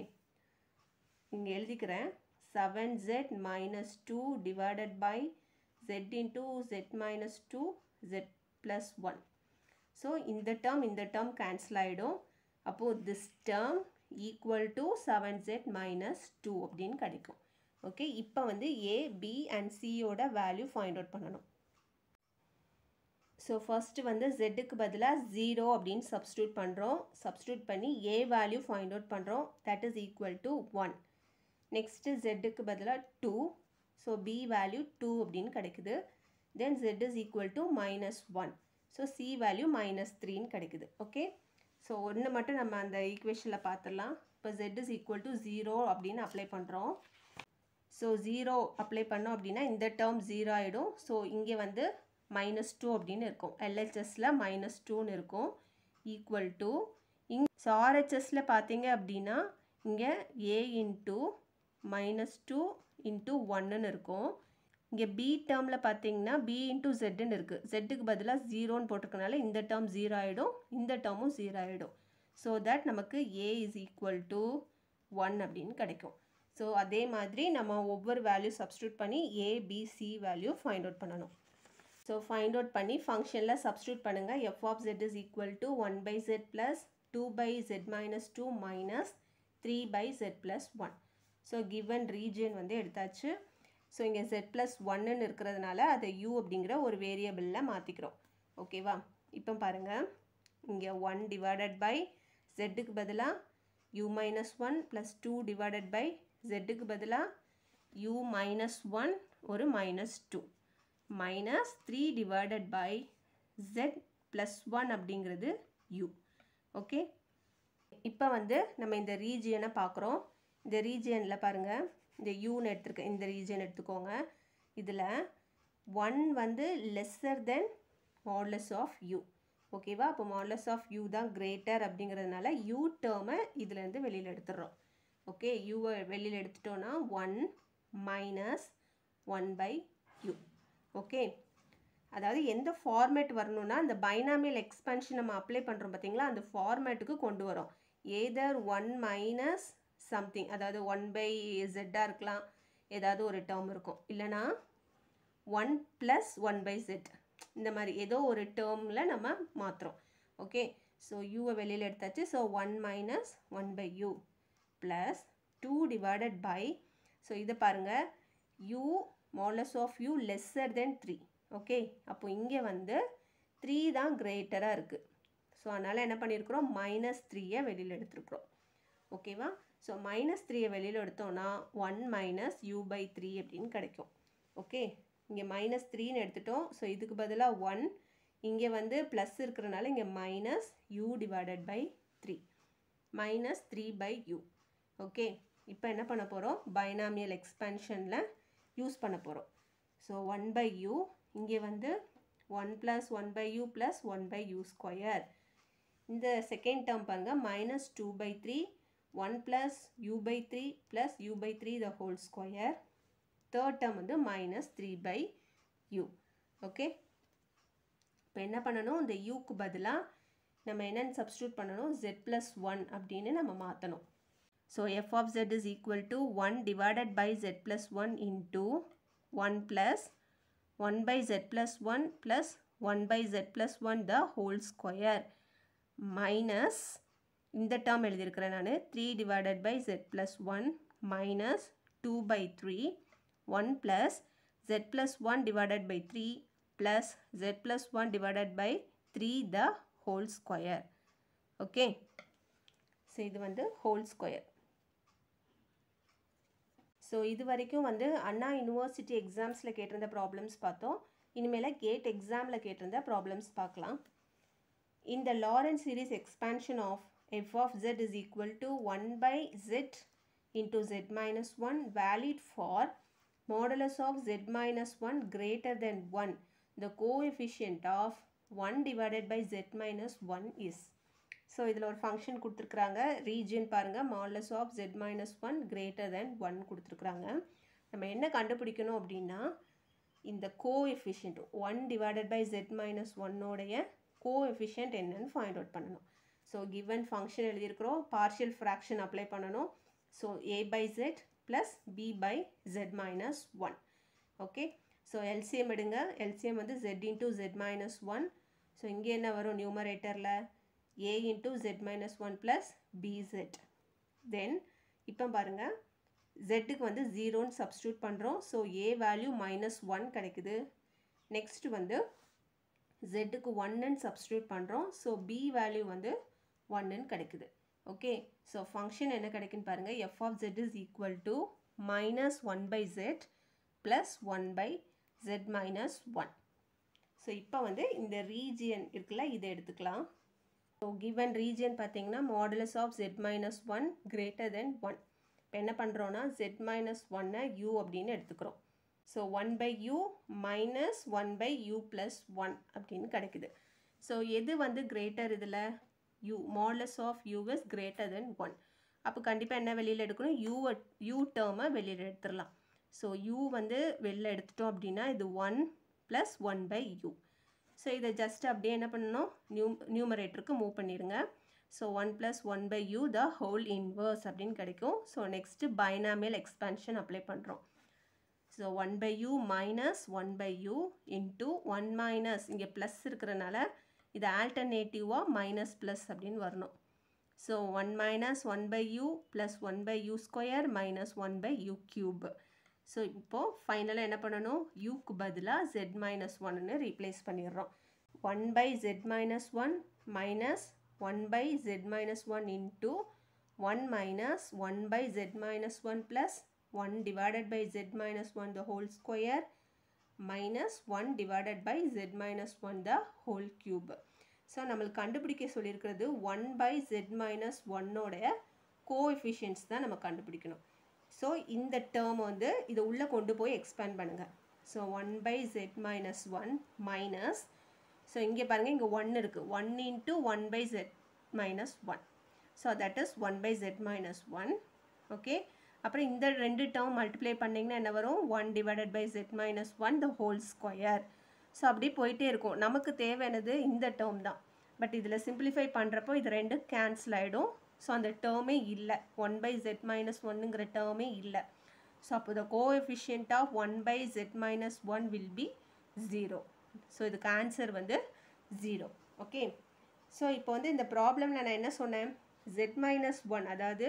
இங்கே எழுதிக்கிறேன். 7z minus 2 divided by z into z minus 2 z plus 1. So இந்த term cancel ஆயிடும். அப்போ this term equal to 7z minus 2 அப்படின்னு கிடைக்கும். ஓகே, இப்போ வந்து a, b and c ஓட வேல்யூ ஃபைண்ட் அவுட் பண்ணணும். ஸோ ஃபர்ஸ்ட் வந்து zக்கு பதிலாக 0 அப்படின்னு சப்ஸ்டியூட் பண்ணுறோம். சப்ஸ்டியூட் பண்ணி a வேல்யூ ஃபைண்ட் அவுட் பண்ணுறோம். That is equal to 1. Next zக்கு பதிலாக 2. ஸோ b வேல்யூ 2 அப்படின்னு கிடைக்குது. Then z is equal to -1. So c value -3ன்னு கிடைக்குது. ஓகே, ஸோ ஒன்று மட்டும் நம்ம அந்த ஈக்குவேஷனில் பார்த்துடலாம். இப்போ z இஸ் ஈக்குவல் டு 0 அப்படின்னு அப்ளை பண்ணுறோம். ஸோ 0 அப்ளை பண்ணோம் அப்படின்னா இந்த டேர்ம் 0 ஆகிடும். ஸோ இங்கே வந்து -2 அப்படின்னு இருக்கும். LHSல -2ன்னு இருக்கும். ஈக்குவல் டு ஸோ RHSல பார்த்தீங்க அப்படின்னா இங்கே a இன்ட்டு -2 இன்ட்டு 1ன்னு இருக்கும். இங்கே b டேர்மில் பார்த்தீங்கன்னா b இன்ட்டு zன்னு இருக்குது. zக்கு பதிலாக 0ன்னு போட்டிருக்கனால இந்த டேர்ம் 0 ஆகிடும், இந்த டேர்மும் 0 ஆகிடும். ஸோ தட் நமக்கு a இஸ் ஈக்குவல் டு 1 அப்படின்னு கிடைக்கும். ஸோ அதே மாதிரி நம்ம ஒவ்வொரு வேல்யூ சப்ஸ்டியூட் பண்ணி a, b, c value find out பண்ணணும். ஸோ ஃபைண்ட் அவுட் பண்ணி ஃபங்க்ஷனில் சப்ஸ்டியூட் பண்ணுங்கள். f of z is equal to 1 by z plus 2 by z minus 2 minus 3 by z plus 1. So given region வந்து எடுத்தாச்சு. ஸோ இங்கே z plus 1ன்னு இருக்கிறதுனால அதை u அப்படிங்கிற ஒரு வேரியபிளில் மாற்றிக்கிறோம். ஓகேவா, இப்போ பாருங்கள், இங்கே 1 டிவைடட் பை zக்கு பதிலாக u minus 1 plus 2 divided by zக்கு பதிலாக u minus 1 ஒரு -2 minus 3 divided by z plus 1 அப்படிங்கிறது u. ஓகே, இப்போ வந்து நம்ம இந்த ரீஜியனை பார்க்குறோம். இந்த ரீஜியனில் பாருங்கள், இந்த யூன்னு எடுத்துருக்கேன், இந்த ரீஜியன் எடுத்துக்கோங்க. இதில் 1 வந்து lesser than modulus of u. ஓகேவா, அப்போ மாடுலஸ் ஆஃப் u தான் கிரேட்டர் அப்படிங்கிறதுனால u டேர்மை இதுலேருந்து வெளியில் எடுத்துடுறோம். ஓகே, யூவை வெளியில் எடுத்துட்டோன்னா 1 மைனஸ் 1 பை u. ஓகே, அதாவது எந்த ஃபார்மேட் வரணும்னா அந்த பைனாமியல் எக்ஸ்பென்ஷன் நம்ம அப்ளை பண்ணுறோம் பார்த்தீங்களா, அந்த ஃபார்மேட்டுக்கு கொண்டு வரோம். ஏதர் 1 மைனஸ் சம்திங், அதாவது 1 பை ஜெட்டாக இருக்கலாம், ஏதாவது ஒரு டேர்ம் இருக்கும். இல்லைனா 1 ப்ளஸ் 1 பை ஜெட், இந்த மாதிரி ஏதோ ஒரு டேர்மில் நம்ம மாற்றுறோம். ஓகே, ஸோ யூவை வெளியில் எடுத்தாச்சு. So 1 minus 1 by u plus 2 divided by, so இதை பாருங்கள், u modulus of u lesser than 3. Okay, அப்போ இங்கே வந்து 3 தான் கிரேட்டராக இருக்குது. ஸோ அதனால் என்ன பண்ணியிருக்கிறோம், -3யை வெளியில் எடுத்துருக்குறோம். ஓகேவா, ஸோ -3யை வெளியில் எடுத்தோன்னா 1 மைனஸ் யூ பை 3 அப்படின்னு கிடைக்கும். ஓகே, இங்கே -3ன்னு எடுத்துட்டோம். ஸோ இதுக்கு பதிலாக 1, இங்கே வந்து ப்ளஸ் இருக்கிறனால இங்கே minus u divided by 3 -3 by u. Okay, இப்போ என்ன பண்ண போகிறோம், பைனாமியல் எக்ஸ்பென்ஷனில் யூஸ் பண்ண போகிறோம். ஸோ 1 பை யூ, இங்கே வந்து 1 plus 1 by u plus 1 by u square. இந்த செகண்ட் டேர்ம் பாருங்கள், -2 by 3, 1 plus u by 3 plus u by 3 the whole square. Third term வந்து -3 பை யூ. ஓகே, இப்போ என்ன பண்ணணும், இந்த யூக்கு பதிலாக நம்ம என்னென்னு சப்ஸ்டியூட் பண்ணணும், z plus 1 அப்படின்னு நம்ம மாற்றணும். So f of z is equal to 1 divided by z plus 1 into 1 plus 1 by z plus 1 plus 1 by z plus 1 the whole square minus, இந்த டேர்ம் எழுதியிருக்கிறேன் நான், 3 divided by z plus 1 minus 2 by 3, 1 plus z plus 1 divided by 3 plus z plus 1 divided by 3 the whole square. Okay, so இது வந்து ஹோல் ஸ்கொயர். ஸோ இது வரைக்கும் வந்து அண்ணா யூனிவர்சிட்டி எக்ஸாம்ஸில் கேட்டிருந்த ப்ராப்ளம்ஸ் பார்த்தோம். இனிமேல் கேட் எக்ஸாமில் கேட்டிருந்த ப்ராப்ளம்ஸ் பார்க்கலாம். இந்த Laurent series expansion of f of z is equal to 1 by z into z minus 1 valid for modulus of z minus 1 greater than 1. The coefficient of 1 divided by z minus 1 is. So இதில் ஒரு ஃபங்க்ஷன் கொடுத்துருக்குறாங்க. ரீஜியன் பாருங்கள், modulus of z minus 1 greater than 1 கொடுத்துருக்குறாங்க. நம்ம என்ன கண்டுபிடிக்கணும் அப்படின்னா, இந்த coefficient 1 divided by z minus 1 coefficient என்னன்னு ஃபைண்ட் அவுட் பண்ணணும். ஸோ கிவன் ஃபங்க்ஷன் எழுதியிருக்கிறோம், பார்ஷியல் ஃப்ராக்ஷன் அப்ளை பண்ணணும். So a by z plus b by z minus 1. Okay. So LCM எடுங்க. LCM வந்து z into z minus 1. So இங்கே என்ன வரும் numeratorல a into z minus 1 plus bz. Then இப்போ பாருங்க zக்கு வந்து 0ன்னு substitute பண்ணுறோம். So a value minus 1 கிடைக்குது. Next வந்து zக்கு 1ன்னு substitute பண்ணுறோம். So b value வந்து 1ன்னு கிடைக்குது. Okay. So function என்ன கிடைக்குன்னு பாருங்க f of z is equal to minus 1 by z plus 1 by z minus 1. So இப்போ வந்து இந்த region இருக்குல்ல இதை எடுத்துக்கலாம். So given region பார்த்தீங்கன்னா modulus of z minus 1 greater than 1. இப்போ என்ன பண்ணுறோன்னா z minus 1 u அப்படின்னு எடுத்துக்கிறோம். So 1 by u minus 1 by u plus 1 அப்படின்னு கிடைக்குது. So எது வந்து greater இதில் u, modulus of u is greater than 1. அப்போ கண்டிப்பாக என்ன வெளியில் எடுக்கணும் u term வெளியில் எடுத்துடலாம். So u வந்து வெளியில் எடுத்துட்டோம் அப்படின்னா இது 1 plus 1 by u. So இதை just அப்படியே என்ன பண்ணணும் நியூமரேட்டருக்கு மூவ் பண்ணிடுங்க. So 1 plus 1 by u the whole inverse அப்படின்னு கிடைக்கும். So next binomial expansion apply பண்ணுறோம். So 1 by u minus 1 by u into 1 minus இங்கே plus இருக்கிறனால இது ஆல்டர்னேட்டிவாக மைனஸ் ப்ளஸ் அப்படின்னு வரணும். So 1 minus 1 by u plus 1 by u square minus 1 by u cube. So இப்போது ஃபைனலாக என்ன பண்ணணும் யூக்கு பதிலாக z minus 1ன்னு ரீப்ளேஸ் பண்ணிடுறோம். 1 by z minus 1 minus 1 by z minus 1 into 1 minus 1 by z minus 1 plus 1 divided by z minus 1 the whole square minus 1 divided by z minus 1 the whole cube. So நம்மளுக்கு கண்டுபிடிக்க சொல்லியிருக்கிறது 1 by z minus 1ஓடைய கோஎஃபிஷியன்ட்ஸ் தான் நம்ம கண்டுபிடிக்கணும். ஸோ இந்த டேர்ம் வந்து இதை உள்ளே கொண்டு போய் எக்ஸ்பேண்ட் பண்ணுங்கள். So 1 by z minus 1 minus so இங்கே பாருங்கள் இங்கே 1 இருக்குது 1 into 1 by z minus 1. So that is 1 by z minus 1. Okay. அப்புறம் இந்த ரெண்டு டேர்ம் மல்டிப்ளை பண்ணிங்கன்னா என்ன வரும் 1 divided by z minus 1 the whole square. So அப்படி போயிட்டே இருக்கும். நமக்கு தேவையானது இந்த டேர்ம் தான். பட் இதில் சிம்பிளிஃபை பண்ணுறப்போ இது ரெண்டு கேன்சல் ஆகிடும். ஸோ அந்த டேர்மே இல்லை 1 by z minus 1ங்கிற டேர்மே இல்லை. ஸோ அப்போ the coefficient of 1 by z minus 1 will be 0. So இதுக்கு ஆன்சர் வந்து 0. ஓகே. ஸோ இப்போ வந்து இந்த ப்ராப்ளமில் நான் என்ன சொன்னேன் z minus 1 அதாவது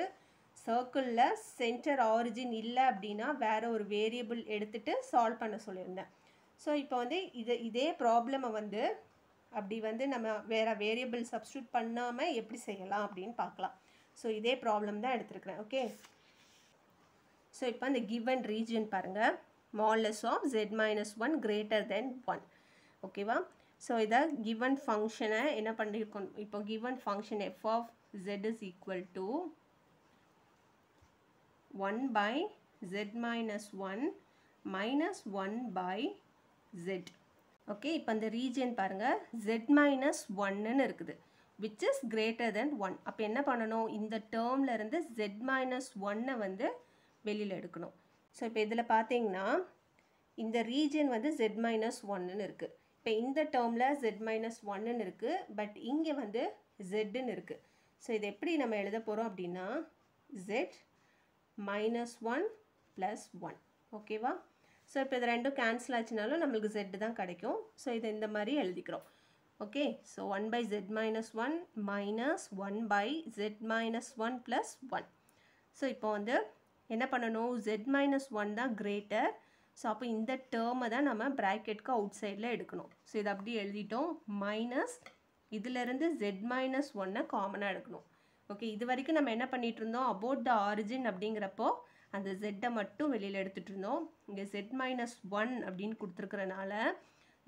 சர்க்கிளில் சென்டர் ஆரிஜின் இல்லை அப்படின்னா வேறு ஒரு வேரியபிள் எடுத்துகிட்டு சால்வ் பண்ண சொல்லியிருந்தேன். ஸோ இப்போ வந்து இதே ப்ராப்ளமை வந்து அப்படி வந்து நம்ம வேறு வேரியபிள் சப்ஸ்டியூட் பண்ணாமல் எப்படி செய்யலாம் அப்படின்னு பார்க்கலாம். ஸோ இதே ப்ராப்ளம் தான் எடுத்துருக்கிறேன். ஓகே. ஸோ இப்போ அந்த கிவன் ரீஜன் பாருங்கள் modulus of z minus 1 greater than 1. ஓகேவா. ஸோ இதை கிவன் ஃபங்க்ஷனை என்ன பண்ணியிருக்கோம் இப்போ given function f of z is equal to 1 by z minus 1 minus 1 by z. Okay. இப்போ அந்த ரீஜன் பாருங்கள் z minus 1ன்னு இருக்குது which is greater than 1. அப்போ என்ன பண்ணணும் இந்த டேர்மில் இருந்து z minus 1 வந்து வெளியில் எடுக்கணும். ஸோ இப்போ இதில் பார்த்தீங்கன்னா இந்த ரீஜன் வந்து z minus 1ன்னு இருக்குது. இப்போ இந்த டேர்மில் z minus 1ன்னு இருக்குது பட் இங்கே வந்து zன்னு இருக்குது. ஸோ இது எப்படி நம்ம எழுத போகிறோம் அப்படின்னா z minus 1 plus 1. ஓகேவா. ஸோ இப்போ இது ரெண்டும் கேன்சல் ஆச்சுனாலும் நம்மளுக்கு z தான் கிடைக்கும். ஸோ இதை இந்த மாதிரி எழுதிக்கிறோம். Okay. So 1 by z minus 1 minus 1 by z minus 1 plus 1. So இப்போ வந்து என்ன பண்ணணும் z minus 1 தான் கிரேட்டர். ஸோ அப்போ இந்த டேர்மை தான் நம்ம ப்ராக்கெட்டுக்கு அவுட் சைடில் எடுக்கணும். ஸோ இதை அப்படி எழுதிட்டோம் மைனஸ் இதிலேருந்து z minus 1 காமனாக எடுக்கணும். ஓகே. இது வரைக்கும் நம்ம என்ன பண்ணிகிட்டு இருந்தோம் அபவுட் த ஆரிஜின் அப்படிங்கிறப்போ அந்த z மட்டும் வெளியில் எடுத்துகிட்டு இருந்தோம். இங்கே z minus 1 அப்படின்னு கொடுத்துருக்கிறனால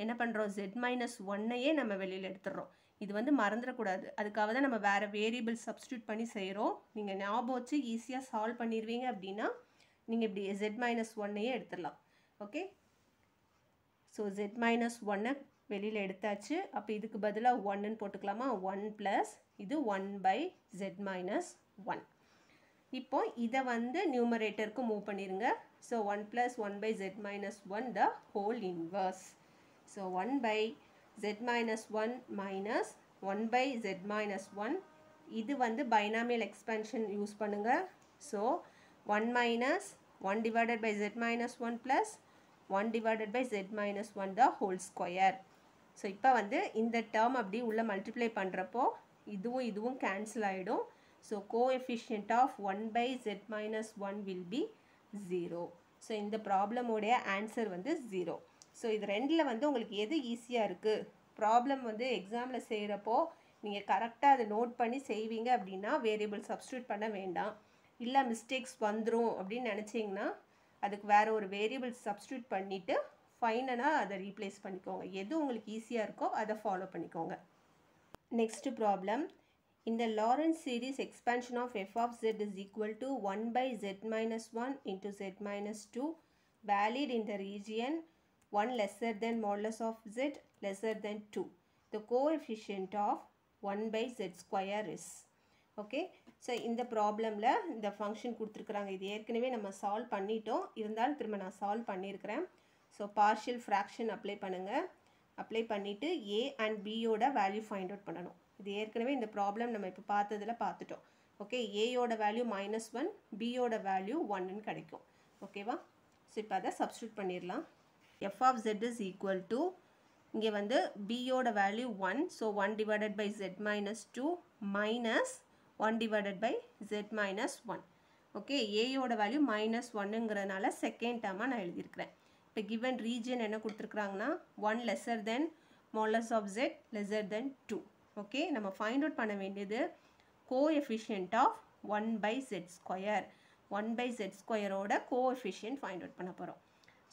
என்ன பண்ணுறோம் z minus 1ஐயே நம்ம வெளியில் எடுத்துடுறோம். இது வந்து மறந்துடக்கூடாது. அதுக்காக தான் நம்ம வேறு வேரியபிள் சப்ஸ்டியூட் பண்ணி செய்கிறோம். நீங்கள் ஞாபகம் வச்சு ஈஸியாக சால்வ் பண்ணிடுவீங்க அப்படின்னா நீங்கள் இப்படி z minus 1ஐயே எடுத்துடலாம். ஓகே. ஸோ z minus 1 வெளியில் எடுத்தாச்சு. அப்போ இதுக்கு பதிலாக 1ன்னு போட்டுக்கலாமா 1 ப்ளஸ் இது 1 by z minus 1. இப்போ இதை வந்து நியூமரேட்டருக்கு மூவ் பண்ணிடுங்க. So 1 plus 1 by z minus 1 the whole inverse. So 1 by z minus 1 minus 1 by z minus 1 இது வந்து பைனாமியல் எக்ஸ்பென்ஷன் யூஸ் பண்ணுங்கள். So 1 minus 1 divided by z minus 1 plus 1 divided by z minus 1 the whole square. So இப்போ வந்து இந்த டேர்ம் அப்படி உள்ள மல்டிப்ளை பண்ணுறப்போ இதுவும் கேன்சல் ஆகிடும். So coefficient of 1 by z minus 1 will be 0. So இந்த ப்ராப்ளமோடைய ஆன்சர் வந்து 0. ஸோ இது ரெண்டில் வந்து உங்களுக்கு எது ஈஸியாக இருக்குது, ப்ராப்ளம் வந்து எக்ஸாமில் செய்கிறப்போ நீங்கள் கரெக்டாக அதை நோட் பண்ணி செய்வீங்க அப்படின்னா வேரியபிள் சப்ஸ்டியூட் பண்ண வேண்டாம். இல்லை மிஸ்டேக்ஸ் வந்துடும் அப்படின்னு நினச்சிங்கன்னா அதுக்கு வேறு ஒரு வேரியபிள் சப்ஸ்டியூட் பண்ணிவிட்டு ஃபைனலாக அதை ரீப்ளேஸ் பண்ணிக்கோங்க. எது உங்களுக்கு ஈஸியாக இருக்கோ அதை ஃபாலோ பண்ணிக்கோங்க. Next problem. In the Lorentz series expansion of f of z is equal to 1 by z minus 1 into z minus 2 valid in the region 1 lesser than modulus of z lesser than 2. The coefficient of 1 by z square is. Okay. So இந்த ப்ராப்ளமில் இந்த ஃபங்க்ஷன் கொடுத்துருக்குறாங்க. இது ஏற்கனவே நம்ம சால்வ் பண்ணிட்டோம், இருந்தாலும் திரும்ப நான் சால்வ் பண்ணியிருக்கிறேன். ஸோ பார்ஷியல் ஃப்ராக்ஷன் அப்ளை பண்ணுங்கள். அப்ளை பண்ணிவிட்டு ஏ அண்ட் பியோட வேல்யூ ஃபைண்ட் அவுட் பண்ணணும். இது ஏற்கனவே இந்த ப்ராப்ளம் நம்ம இப்போ பார்த்ததில் பார்த்துட்டோம். ஓகே, ஏயோட வேல்யூ -1, பியோட வேல்யூ 1ன்னு கிடைக்கும். ஓகேவா? ஸோ இப்போ அதை சப்ஸ்டியூட் பண்ணிடலாம். F of z is equal to, இங்கே வந்து பியோட value 1, so 1 divided by z minus 2 minus 1 divided by z minus 1. Okay, ஏயோட வேல்யூ -1ங்கிறதுனால செகண்ட் டேர்மாக நான் எழுதியிருக்கிறேன். இப்போ கிவன் ரீஜன் என்ன கொடுத்துருக்குறாங்கன்னா 1 lesser than modulus of z lesser than 2. Okay, நம்ம ஃபைண்ட் அவுட் பண்ண வேண்டியது coefficient of 1 by z square. 1 by z ஸ்கொயரோட கோஎஃபிஷியன்ட் ஃபைண்ட் அவுட் பண்ண போகிறோம்.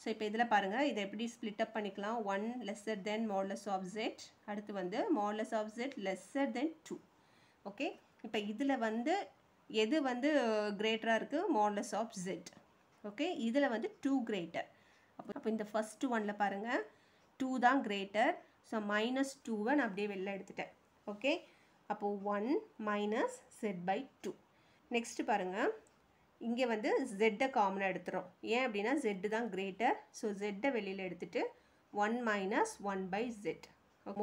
ஸோ இப்போ இதில் பாருங்கள், இதை எப்படி ஸ்ப்ளிட் அப் பண்ணிக்கலாம். 1 lesser than modulus of z, அடுத்து வந்து modulus of z lesser than 2. Okay, இப்போ இதில் வந்து எது வந்து கிரேட்டராக இருக்குது, modulus of z. ஓகே, இதில் வந்து 2 கிரேட்டர். அப்போ இந்த ஃபஸ்ட்டு ஒனில் பாருங்கள் 2 தான் கிரேட்டர். ஸோ -2வை நான் அப்படியே வெளில எடுத்துட்டேன். ஓகே, அப்போது 1 minus z by 2. நெக்ஸ்ட்டு பாருங்கள், இங்கே வந்து ஜெட்டை காமனாக எடுத்துகிறோம். ஏன் அப்படின்னா ஜெட்டு தான் கிரேட்டர். ஸோ ஜெட்டை வெளியில் எடுத்துகிட்டு 1 minus 1 by z.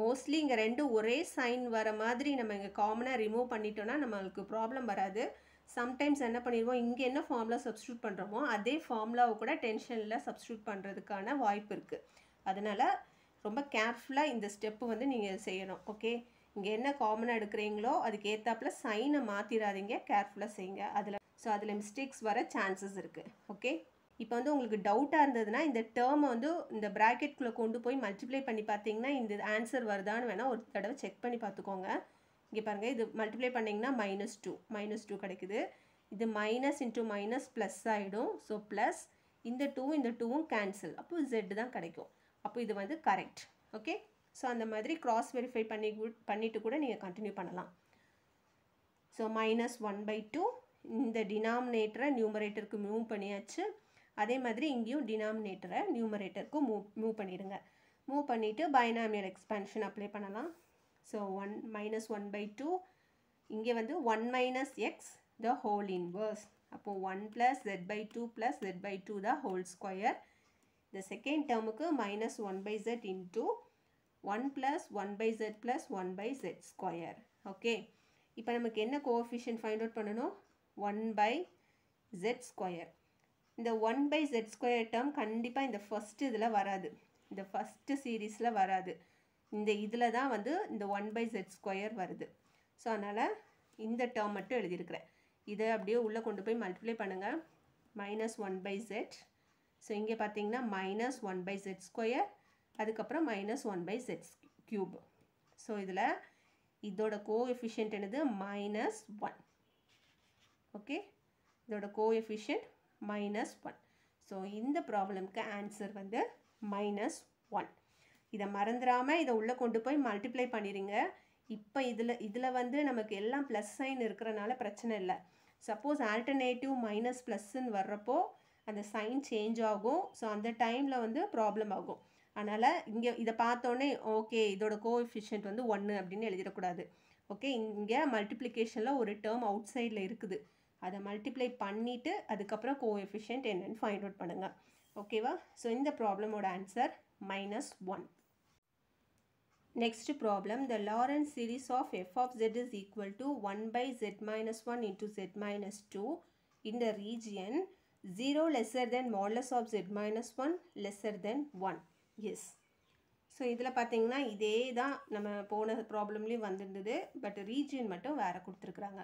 மோஸ்ட்லி இங்கே ரெண்டும் ஒரே சைன் வர மாதிரி நம்ம இங்கே காமனாக ரிமூவ் பண்ணிட்டோன்னா நம்மளுக்கு ப்ராப்ளம் வராது. சம்டைம்ஸ் என்ன பண்ணிடுவோம், இங்கே என்ன ஃபார்முலா சப்ஸ்டியூட் பண்ணுறோமோ அதே ஃபார்முலாவை கூட டென்ஷனில் சப்ஸ்டியூட் பண்ணுறதுக்கான வாய்ப்பு இருக்குது. அதனால் ரொம்ப கேர்ஃபுல்லாக இந்த ஸ்டெப்பு வந்து நீங்கள் செய்யணும். ஓகே, இங்கே என்ன காமனாக எடுக்கிறீங்களோ அதுக்கு ஏற்றாப்பில் சைனை மாற்றிடாதீங்க, கேர்ஃபுல்லாக செய்யுங்க. அதில் மிஸ்டேக்ஸ் வர சான்சஸ் இருக்குது. ஓகே, இப்போ வந்து உங்களுக்கு டவுட்டாக இருந்ததுன்னா இந்த டேர்மை வந்து இந்த ப்ராக்கெட்குள்ளே கொண்டு போய் மல்டிப்ளை பண்ணி பார்த்தீங்கன்னா இந்த ஆன்சர் வருதான்னு வேணால் ஒரு தடவை செக் பண்ணி பார்த்துக்கோங்க. இங்கே பாருங்கள், இது மல்டிப்ளை பண்ணிங்கன்னா -2 கிடைக்குது. இது மைனஸ் இன்ட்டு மைனஸ் ப்ளஸ் ஆகிடும். ஸோ ப்ளஸ் இந்த 2வும் கேன்சல், அப்போ z தான் கிடைக்கும். அப்போ இது வந்து கரெக்ட். ஓகே, ஸோ அந்த மாதிரி கிராஸ் வெரிஃபை பண்ணிவிட்டு கூட நீங்கள் கண்டினியூ பண்ணலாம். ஸோ -1/2 இந்த டினாமினேட்டரை நியூமரேட்டருக்கு மூவ் பண்ணியாச்சு. அதே மாதிரி இங்கேயும் டினாமினேட்டரை நியூமரேட்டருக்கு மூவ் பண்ணிடுங்க. மூவ் பண்ணிவிட்டு பைனாமியல் எக்ஸ்பான்ஷன் அப்ளை பண்ணலாம். ஸோ -1/2 இங்கே வந்து 1 minus x the whole inverse. அப்போது 1 plus z/2 plus z/2 the whole square. இந்த செகண்ட் டேர்முக்கு -1/z into 1 plus 1/z plus 1/z square. Okay, இப்போ நமக்கு என்ன கோஎஃபிஷியன்ட் ஃபைண்ட் அவுட் பண்ணணும், 1/z square. இந்த 1/z square டேர்ம் கண்டிப்பாக இந்த ஃபஸ்ட்டு இதில் வராது, இந்த ஃபஸ்ட்டு சீரீஸில் வராது. இந்த இதில் தான் வந்து இந்த 1/z square வருது. ஸோ அதனால் இந்த டேர்ம் மட்டும் எழுதியிருக்கிறேன். இதை அப்படியே உள்ளே கொண்டு போய் மல்டிப்ளை பண்ணுங்கள். -1/z. ஸோ இங்கே பார்த்தீங்கன்னா -1/z square, அதுக்கப்புறம் -1/z cube. ஸோ இதில் இதோட கோஎஃபிஷியன்ட் என்னது, -1. ஓகே, இதோட கோஎஃபிஷியன்ட் -1. ஸோ இந்த ப்ராப்ளம்க்கு ஆன்சர் வந்து -1. இதை மறந்துடாமல் இதை உள்ளே கொண்டு போய் மல்டிப்ளை பண்ணிடுங்க. இப்போ இதில் வந்து நமக்கு எல்லாம் ப்ளஸ் சைன் இருக்கிறனால பிரச்சனை இல்லை. சப்போஸ் ஆல்டர்னேட்டிவ் மைனஸ் ப்ளஸ்ன்னு வர்றப்போ அந்த சைன் சேஞ்ச் ஆகும். ஸோ அந்த டைமில் வந்து ப்ராப்ளம் ஆகும். அதனால் இங்கே இதை பார்த்தோன்னே ஓகே இதோட கோஎஃபிஷியன்ட் வந்து 1 அப்படின்னு எழுதிடக்கூடாது. ஓகே, இங்கே மல்டிப்ளிகேஷனில் ஒரு டேர்ம் அவுட் சைடில் இருக்குது, அதை மல்டிப்ளை பண்ணிவிட்டு அதுக்கப்புறம் கோஎஃபிஷியன்ட் என்னென்னு ஃபைண்ட் அவுட் பண்ணுங்கள். ஓகேவா? ஸோ இந்த ப்ராப்ளமோட answer -1. Next problem, the Lorentz series of f of z is equal to 1/z minus 1 into z minus 2 in the region 0 lesser than modulus of z minus 1 lesser than 1. Yes. So இதில் பார்த்தீங்கன்னா இதே தான் நம்ம போன ப்ராப்ளம்லேயும் வந்திருந்தது, பட் ரீஜியன் மட்டும் வேறு கொடுத்துருக்குறாங்க.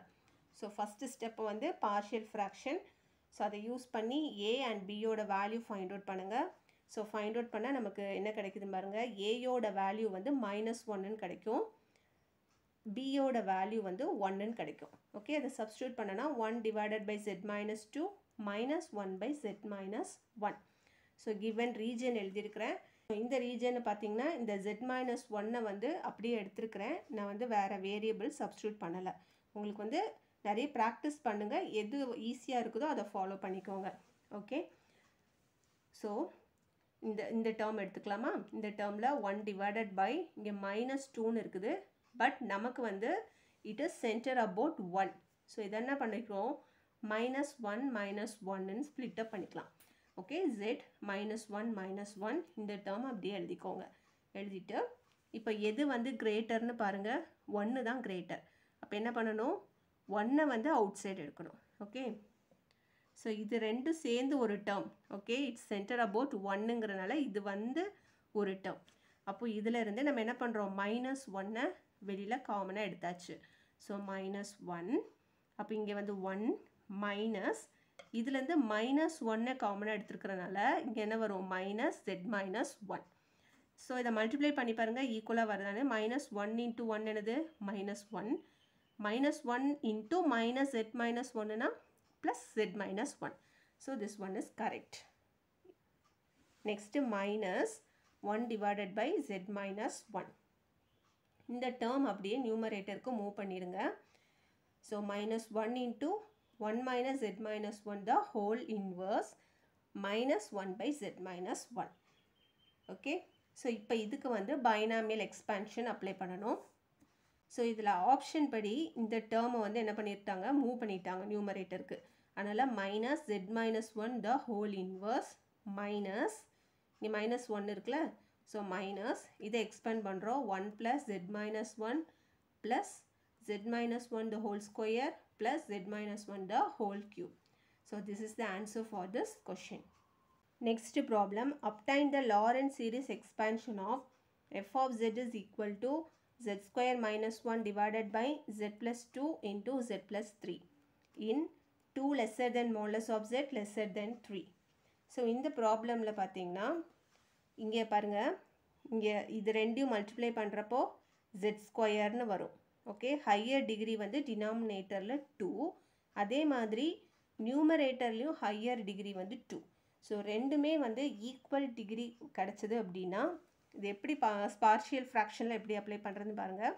ஸோ ஃபஸ்ட்டு ஸ்டெப்பு வந்து பார்ஷியல் ஃப்ராக்ஷன். ஸோ அதை யூஸ் பண்ணி ஏ அண்ட் பியோட வேல்யூ ஃபைண்ட் அவுட் பண்ணுங்கள். ஸோ ஃபைண்ட் அவுட் பண்ணால் நமக்கு என்ன கிடைக்குதுன்னு பாருங்கள். ஏயோட வேல்யூ வந்து -1ன்னு கிடைக்கும், பியோட வேல்யூ வந்து 1ன்னு கிடைக்கும். ஓகே, அதை சப்ஸ்டியூட் பண்ணனா 1 divided by z minus 2 minus 1 by z minus 1. So given region எழுதியிருக்கிறேன். இந்த ரீஜனை பார்த்தீங்கன்னா இந்த z minus 1 வந்து அப்படியே எடுத்துருக்கிறேன். நான் வந்து வேறு வேரியபிள் சப்ஸ்டியூட் பண்ணலை. உங்களுக்கு வந்து நிறைய ப்ராக்டிஸ் பண்ணுங்கள், எது ஈஸியாக இருக்குதோ அதை ஃபாலோ பண்ணிக்கோங்க. ஓகே, ஸோ இந்த டேர்ம் எடுத்துக்கலாமா. இந்த டேர்மில் 1 divided by இங்கே -2ன்னு இருக்குது, பட் நமக்கு வந்து it is centre about 1. So இதை என்ன பண்ணிக்கிறோம், -1 -1ன்னு ஸ்ப்ளிட் அப் பண்ணிக்கலாம். ஓகே, z -1 -1 இந்த டேர்ம் அப்படியே எழுதிக்கோங்க. எழுதிட்டு இப்போ எது வந்து கிரேட்டர்னு பாருங்கள், 1 தான் கிரேட்டர். அப்போ என்ன பண்ணணும், 1 வந்து அவுட் சைடு எடுக்கணும். ஓகே, ஸோ இது ரெண்டும் சேர்ந்து ஒரு term. Okay, it's centre about 1ங்கிறனால இது வந்து ஒரு டேர்ம். அப்போது இதில் இருந்து நம்ம என்ன பண்ணுறோம், -1 வெளியில் காமனாக எடுத்தாச்சு. ஸோ -1, அப்போ இங்கே வந்து 1 மைனஸ் இதுலேருந்து -1 காமனாக எடுத்துருக்கிறனால இங்கே என்ன வரும், -z minus 1. ஸோ இதை மல்டிப்ளை பண்ணி பாருங்கள், ஈக்குவலாக வருதானே. -1 into 1 என்னது, -1 -1 into -z minus 1னா plus z minus 1. So this one is correct. Next -1 divided by z minus 1. இந்த term அப்படியே நியூமரேட்டருக்கு மூவ் பண்ணிடுங்க. So -1 into 1 minus z minus 1 the whole inverse -1 by z minus 1. Okay. So இப்போ இதுக்கு வந்து binomial expansion அப்ளை பண்ணணும். ஸோ இதில் ஆப்ஷன் படி இந்த டேர்மை வந்து என்ன பண்ணிட்டாங்க, மூவ் பண்ணிட்டாங்க நியூமரேட்டருக்கு. அதனால் -z minus 1 the whole inverse minus இங்கே -1 இருக்குல்ல, ஸோ மைனஸ் இதை எக்ஸ்பேண்ட் பண்ணுறோம் 1 plus z minus 1 plus z minus 1 the whole square plus z minus 1 the whole cube. So this is the answer for this question. Next problem, obtain the Lorentz series expansion of f of z is equal to z square minus 1 divided by z plus 2 into z plus 3 in 2 lesser than modulus of z lesser than 3. So இந்த ப்ராப்ளமில் பார்த்தீங்கன்னா இங்கே பாருங்கள், இங்கே இது ரெண்டையும் மல்டிப்ளை பண்ணுறப்போ z ஸ்கொயர்னு வரும். ஓகே, ஹையர் டிகிரி வந்து டினாமினேட்டரில் 2, அதே மாதிரி நியூமரேட்டர்லேயும் ஹையர் டிகிரி வந்து 2. ஸோ ரெண்டுமே வந்து ஈக்குவல் டிகிரி கிடச்சிது அப்படின்னா இது எப்படி பார்ஷியல் ஃப்ராக்ஷனில் எப்படி அப்ளை பண்ணுறதுன்னு பாருங்கள்.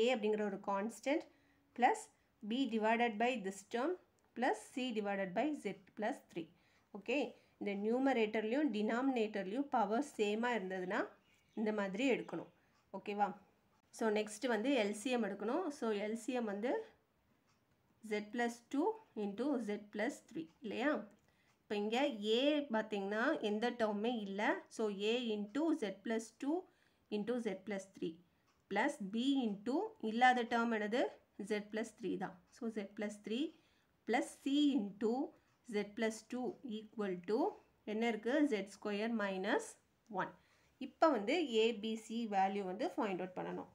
a அப்படிங்கிற ஒரு constant plus b divided by this term plus c divided by z plus 3. Okay, இந்த நியூமரேட்டர்லேயும் டினாமினேட்டர்லேயும் பவர் சேமாக இருந்ததுன்னா இந்த மாதிரி எடுக்கணும். ஓகேவா. ஸோ நெக்ஸ்ட்டு வந்து எல்சிஎம் எடுக்கணும். ஸோ எல்சிஎம் வந்து z plus 2 into z plus 3 இல்லையா. இப்போ இங்கே a பார்த்திங்கன்னா எந்த டேர்மே இல்லை. So a into z plus 2 into z plus 3 plus b into இல்லாத டேர்ம் என்னது z ப்ளஸ் 3 தான். So z plus 3 plus c into z plus 2 equal to என்ன இருக்குது, z ஸ்கொயர் மைனஸ் 1. இப்போ வந்து ஏபிசி வேல்யூ வந்து ஃபைண்ட் அவுட் பண்ணணும்.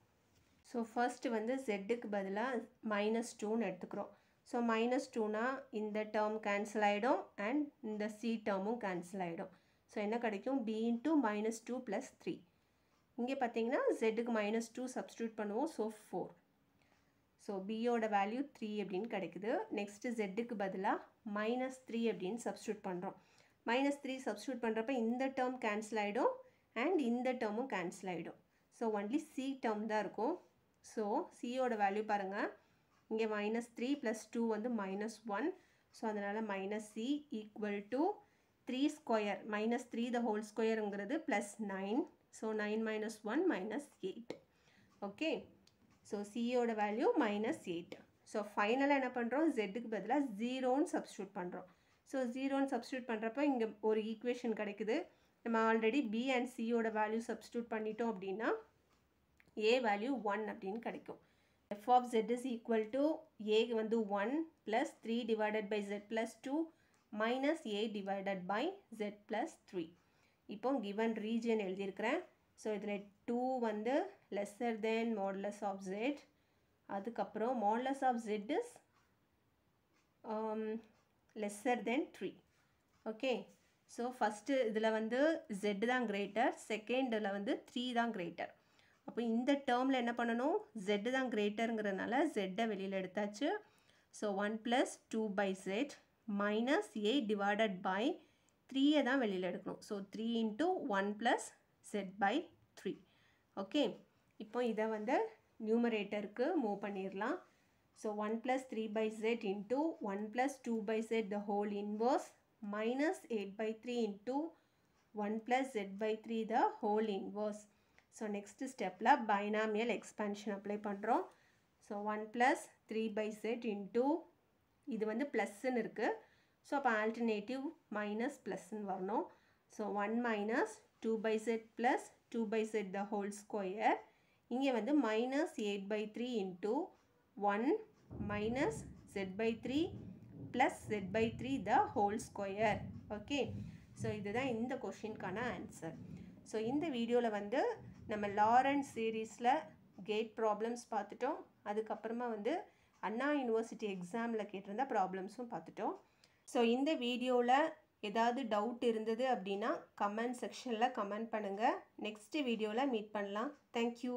ஸோ ஃபர்ஸ்ட் வந்து ஜெட்டுக்கு பதிலாக -2ன்னு எடுத்துக்கிறோம். ஸோ -2னா இந்த டேர்ம் கேன்சல் ஆகிடும் அண்ட் இந்த சி டேர்மும் கேன்சல் ஆகிடும். ஸோ என்ன கிடைக்கும், b இன்ட்டு -2 ப்ளஸ் 3. இங்கே பார்த்தீங்கன்னா ஜெட்டுக்கு -2 சப்ஸ்டியூட் பண்ணுவோம். ஸோ 4. ஸோ பியோட வேல்யூ 3 அப்படின்னு கிடைக்குது. நெக்ஸ்ட்டு ஜெட்டுக்கு பதிலாக -3 அப்படின்னு சப்ஸ்டியூட் பண்ணுறோம். -3 சப்ஸ்டியூட் பண்ணுறப்ப இந்த டேர்ம் கேன்சல் ஆகிடும் அண்ட் இந்த டேர்மும் கேன்சல் ஆகிடும். ஸோ ஒன்லி சி டேர்ம் தான் இருக்கும். ஸோ சியோட வேல்யூ பாருங்கள், இங்கே -3 ப்ளஸ் 2 வந்து -1. ஸோ அதனால் -c equal to 3 square -3 the whole ஸ்கொயருங்கிறது plus 9. So 9 minus 1 minus 8. Okay, so சியோட வேல்யூ -8. ஸோ ஃபைனலாக என்ன பண்ணுறோம், ஜெட்டுக்கு பதிலாக 0ன்னு சப்ஸ்டியூட் பண்ணுறோம். ஸோ 0ன்னு சப்ஸ்டியூட் பண்ணுறப்ப இங்கே ஒரு ஈக்குவேஷன் கிடைக்குது. நம்ம ஆல்ரெடி b அண்ட் சியோட வேல்யூ சப்ஸ்டியூட் பண்ணிட்டோம் அப்படின்னா a வேல்யூ 1 அப்படின்னு கிடைக்கும். f of z is equal to a வந்து 1 plus 3 divided by z plus 2 minus a divided by z plus 3. இப்போ given region எழுதியிருக்கிறேன். ஸோ இதில் 2 வந்து lesser than modulus of z. அதுக்கப்புறம் modulus of z is lesser than 3. Okay, so first இதில் வந்து z தான் greater, செகண்டில் வந்து 3 தான் greater. அப்போ இந்த டேர்மில் என்ன பண்ணணும், z தான் கிரேட்டருங்கிறதுனால z வெளியில் எடுத்தாச்சு. So 1 + 2/z minus a divided by 3 தான் வெளியில் எடுக்கணும். So 3 × 1 + z/3. ஓகே, இப்போ இதை வந்து நியூமரேட்டருக்கு மூவ் பண்ணிடலாம். So 1 + 3/z × 1 + 2/z the whole inverse minus 8/3 × 1 + z/3 the whole inverse. So next ஸ்டெப்பில் பைனாமியல் எக்ஸ்பேன்ஷன் அப்ளை பண்ணுறோம். ஸோ 1 + 3/z × இது வந்து ப்ளஸ்ன்னு இருக்குது. ஸோ அப்போ ஆல்டர்னேட்டிவ் மைனஸ் ப்ளஸ்ன்னு வரணும். So 1 - 2/z + 2/z the whole square. இங்கே வந்து minus 8/3 × 1 minus z/3 plus z/3 the whole square. Okay, so இதுதான் இந்த கொஷினுக்கான ஆன்சர். ஸோ இந்த வீடியோவில் வந்து நம்ம லாரன்ஸ் சீரீஸில் கேட் ப்ராப்ளம்ஸ் பார்த்துட்டோம். அதுக்கப்புறமா வந்து அண்ணா யூனிவர்சிட்டி எக்ஸாமில் கேட்டிருந்த ப்ராப்ளம்ஸும் பார்த்துட்டோம். ஸோ இந்த வீடியோவில் ஏதாவது டவுட் இருந்தது அப்படின்னா கமெண்ட் செக்ஷனில் கமெண்ட் பண்ணுங்கள். நெக்ஸ்ட் வீடியோவில் மீட் பண்ணலாம். தேங்க்யூ.